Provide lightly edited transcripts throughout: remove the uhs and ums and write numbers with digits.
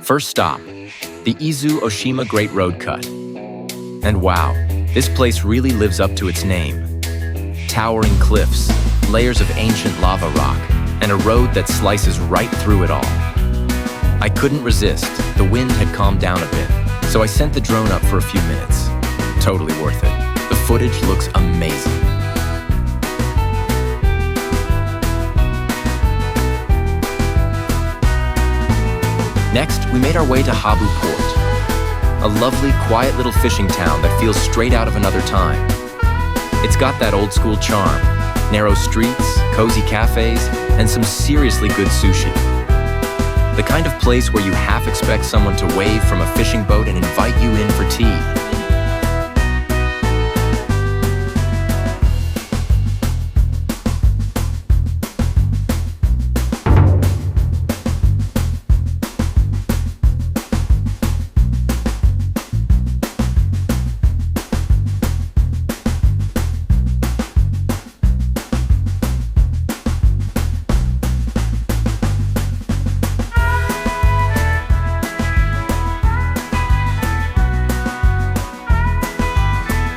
First stop, the Izu-Oshima Great Road Cut. And wow, this place really lives up to its name. Towering cliffs, layers of ancient lava rock, and a road that slices right through it all. I couldn't resist. The wind had calmed down a bit, so I sent the drone up for a few minutes. Totally worth it. The footage looks amazing. Next, we made our way to Habu Port, a lovely, quiet little fishing town that feels straight out of another time. It's got that old-school charm, narrow streets, cozy cafes, and some seriously good sushi. The kind of place where you half expect someone to wave from a fishing boat and invite you in for tea.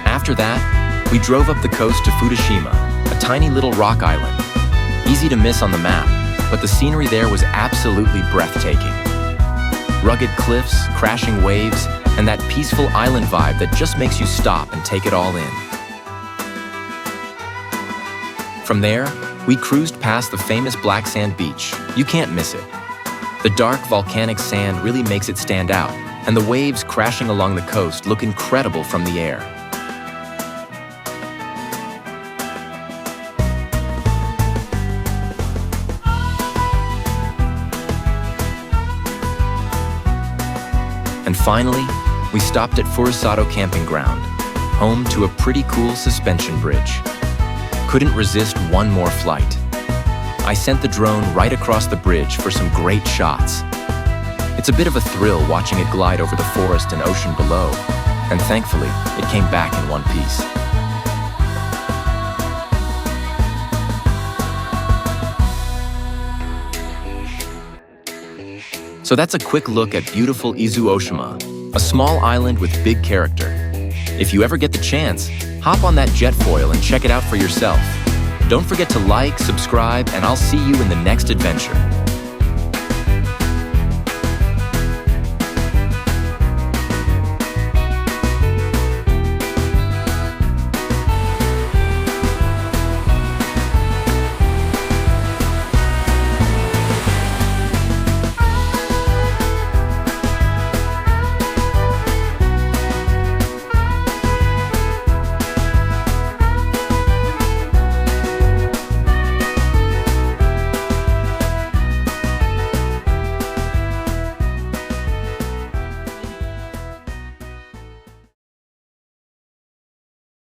After that, we drove up the coast to Fukushima, a tiny little rock island. Easy to miss on the map, but the scenery there was absolutely breathtaking. Rugged cliffs, crashing waves, and that peaceful island vibe that just makes you stop and take it all in. From there, we cruised past the famous black sand beach. You can't miss it. The dark volcanic sand really makes it stand out, and the waves crashing along the coast look incredible from the air. And finally, we stopped at Furusato Camping Ground, home to a pretty cool suspension bridge. Couldn't resist one more flight. I sent the drone right across the bridge for some great shots. It's a bit of a thrill watching it glide over the forest and ocean below, and thankfully, it came back in one piece. So that's a quick look at beautiful Izu-Oshima, a small island with big character. If you ever get the chance, hop on that jet foil and check it out for yourself. Don't forget to like, subscribe, and I'll see you in the next adventure.